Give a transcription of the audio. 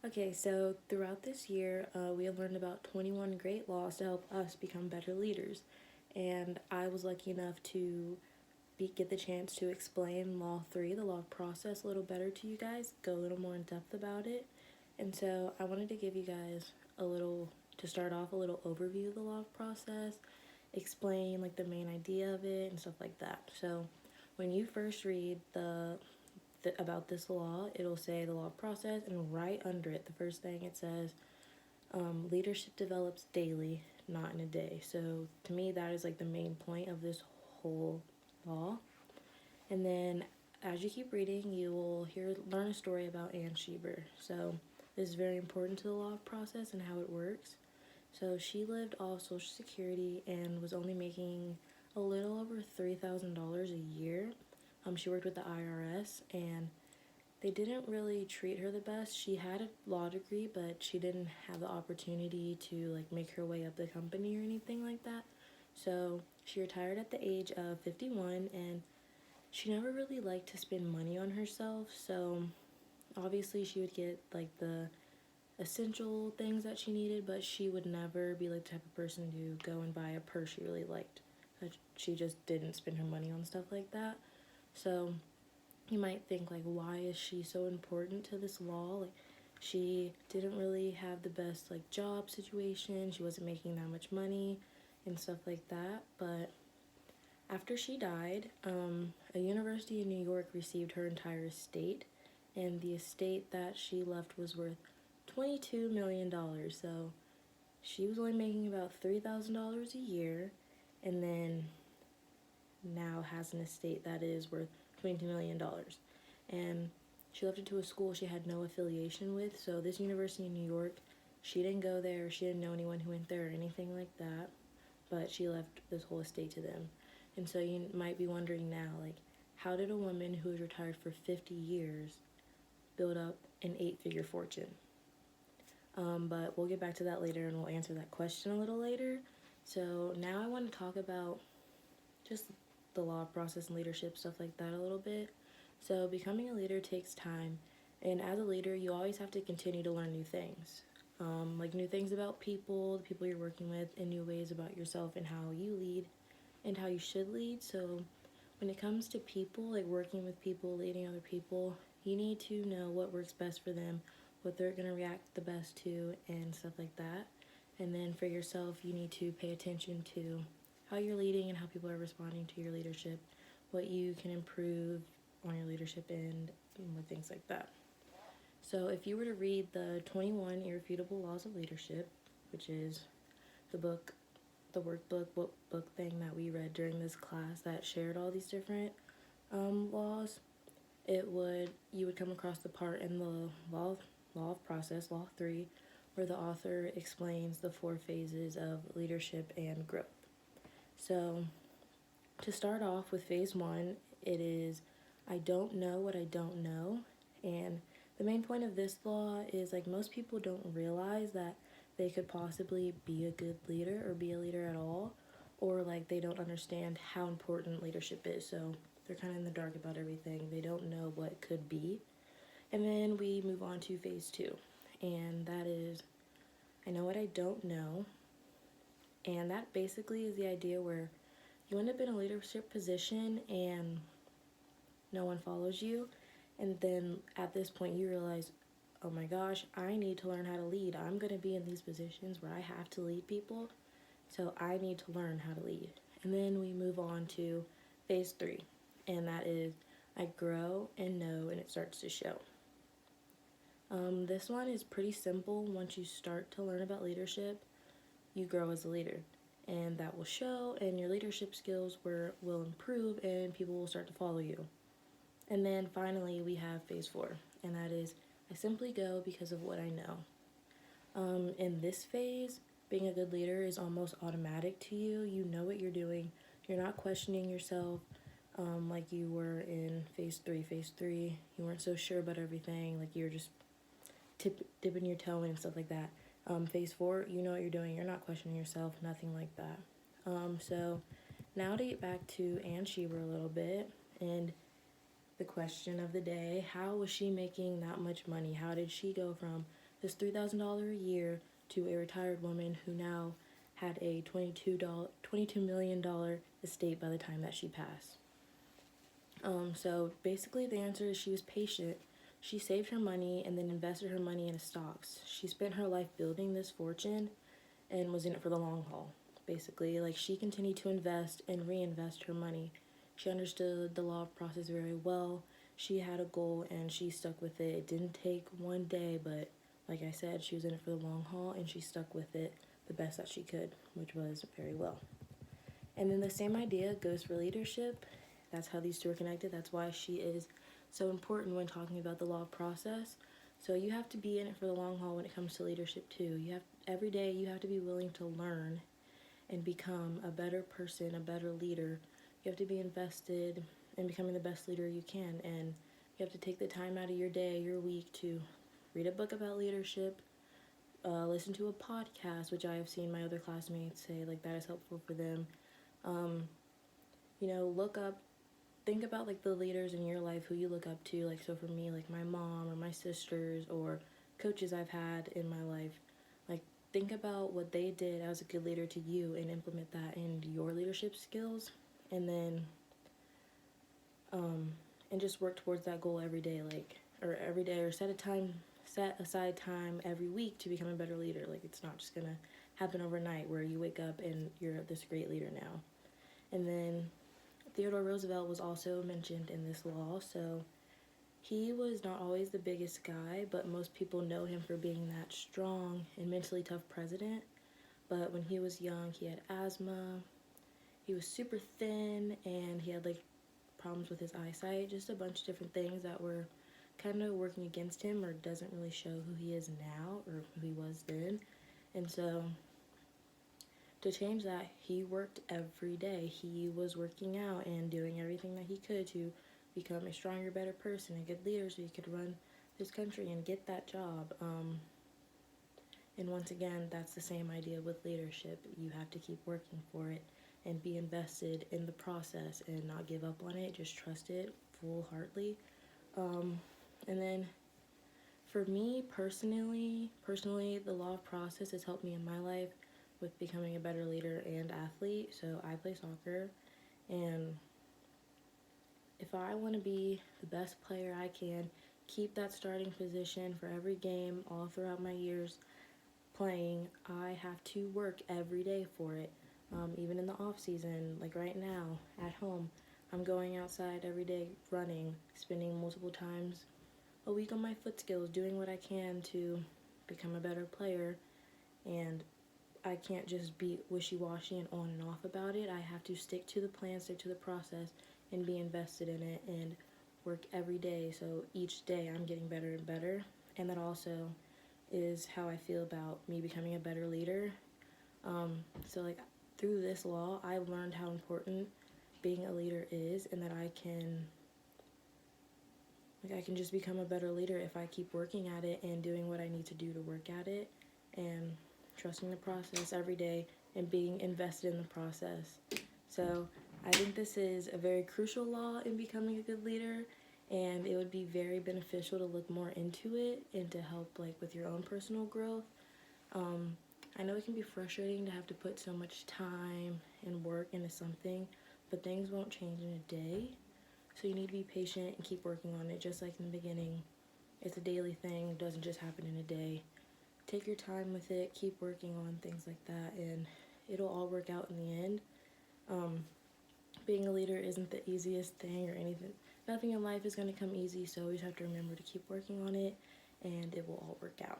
Okay, so throughout this year, we have learned about 21 great laws to help us become better leaders. And I was lucky enough to get the chance to explain Law 3, the law process, a little better to you guys, go a little more in depth about it. And so I wanted to give you guys to start off, a little overview of the law process, explain like the main idea of it and stuff like that. So when you first read about this law, it'll say the law process, and right under it, the first thing it says, leadership develops daily, not in a day. So to me, that is like the main point of this whole law. And then as you keep reading, you will learn a story about Anne Sheber. So this is very important to the law process and how it works. So she lived off Social Security and was only making a little over $3,000 a year. She worked with the IRS, and they didn't really treat her the best. She had a law degree, but she didn't have the opportunity to like make her way up the company or anything like that. So she retired at the age of 51, and she never really liked to spend money on herself. So obviously she would get like the essential things that she needed, but she would never be like the type of person to go and buy a purse she really liked. She just didn't spend her money on stuff like that. So you might think like, why is she so important to this law? Like, she didn't really have the best like job situation. She wasn't making that much money and stuff like that. But after she died, a university in New York received her entire estate, and the estate that she left was worth $22 million. So she was only making about $3,000 a year, and then now has an estate that is worth $22 million. And she left it to a school she had no affiliation with. So this university in New York, she didn't go there, she didn't know anyone who went there or anything like that, but she left this whole estate to them. And so you might be wondering now, like, how did a woman who was retired for 50 years build up an 8-figure fortune? But we'll get back to that later, and we'll answer that question a little later. So now I want to talk about just the law process and leadership, stuff like that a little bit. So becoming a leader takes time, and as a leader, you always have to continue to learn new things. Like new things about people, the people you're working with, and new ways about yourself and how you lead and how you should lead. So when it comes to people, like working with people, leading other people, you need to know what works best for them, what they're going to react the best to, and stuff like that. And then for yourself, you need to pay attention to how you're leading and how people are responding to your leadership, what you can improve on your leadership and with things like that. So if you were to read the 21 Irrefutable Laws of Leadership, which is the workbook book thing that we read during this class that shared all these different laws, you would come across the part in the law of process, Law 3, where the author explains the 4 phases of leadership and growth. So to start off with phase 1, it is I don't know what I don't know. And the main point of this law is like most people don't realize that they could possibly be a good leader or be a leader at all, or like they don't understand how important leadership is. So they're kind of in the dark about everything. They don't know what could be. And then we move on to phase 2, and that is I know what I don't know. And that basically is the idea where you end up in a leadership position and no one follows you. And then at this point, you realize, oh my gosh, I need to learn how to lead. I'm going to be in these positions where I have to lead people. So I need to learn how to lead. And then we move on to phase 3. And that is I grow and know, and it starts to show. This one is pretty simple. Once you start to learn about leadership, you grow as a leader, and that will show, and your leadership skills will improve, and people will start to follow you. And then finally we have phase 4, and that is I simply go because of what I know. In this phase, being a good leader is almost automatic to you. You know what you're doing. You're not questioning yourself like you were in phase 3. Phase 3, you weren't so sure about everything, like you were just dipping your toe in and stuff like that. Phase 4, you know what you're doing. You're not questioning yourself, nothing like that. So now to get back to Anne Sheber a little bit, and the question of the day, how was she making that much money? How did she go from this $3,000 a year to a retired woman who now had a $22 million estate by the time that she passed. So basically the answer is she was patient. She saved her money and then invested her money in stocks. She spent her life building this fortune and was in it for the long haul. Basically, like, she continued to invest and reinvest her money. She understood the law of process very well. She had a goal and she stuck with it. It didn't take one day, but like I said, she was in it for the long haul and she stuck with it the best that she could, which was very well. And then the same idea goes for leadership. That's how these two are connected. That's why she is so important when talking about the law of process. So you have to be in it for the long haul when it comes to leadership too. Every day you have to be willing to learn and become a better person, a better leader. You have to be invested in becoming the best leader you can, and you have to take the time out of your day, your week, to read a book about leadership, listen to a podcast, which I have seen my other classmates say like that is helpful for them. Look up, think about like the leaders in your life who you look up to. Like, so for me, like my mom or my sisters or coaches I've had in my life. Like, think about what they did as a good leader to you and implement that in your leadership skills, and then and just work towards that goal every day, or set aside time every week to become a better leader. Like, it's not just gonna happen overnight where you wake up and you're this great leader now. And then Theodore Roosevelt was also mentioned in this law. So he was not always the biggest guy, but most people know him for being that strong and mentally tough president. But when he was young, he had asthma, he was super thin, and he had like problems with his eyesight, just a bunch of different things that were kind of working against him, or doesn't really show who he is now or who he was then. And so to change that, he worked every day. He was working out and doing everything that he could to become a stronger, better person, a good leader, so he could run this country and get that job. And once again, that's the same idea with leadership. You have to keep working for it and be invested in the process and not give up on it. Just trust it full-heartedly. And then for me personally, the law of process has helped me in my life with becoming a better leader and athlete. So I play soccer, and if I want to be the best player I can, keep that starting position for every game all throughout my years playing, I have to work every day for it. Even in the off season, like right now at home, I'm going outside every day running, spending multiple times a week on my foot skills, doing what I can to become a better player. And I can't just be wishy-washy and on and off about it. I have to stick to the plan, stick to the process, and be invested in it and work every day. So each day I'm getting better and better. And that also is how I feel about me becoming a better leader. So like through this law, I've learned how important being a leader is, and that I can just become a better leader if I keep working at it and doing what I need to do to work at it, and trusting the process every day and being invested in the process. So I think this is a very crucial law in becoming a good leader, and it would be very beneficial to look more into it and to help like with your own personal growth. I know it can be frustrating to have to put so much time and work into something, but things won't change in a day. So you need to be patient and keep working on it. Just like in the beginning, it's a daily thing. It doesn't just happen in a day. Take your time with it. Keep working on things like that, and it'll all work out in the end. Being a leader isn't the easiest thing or anything. Nothing in life is going to come easy, so we just have to remember to keep working on it, and it will all work out.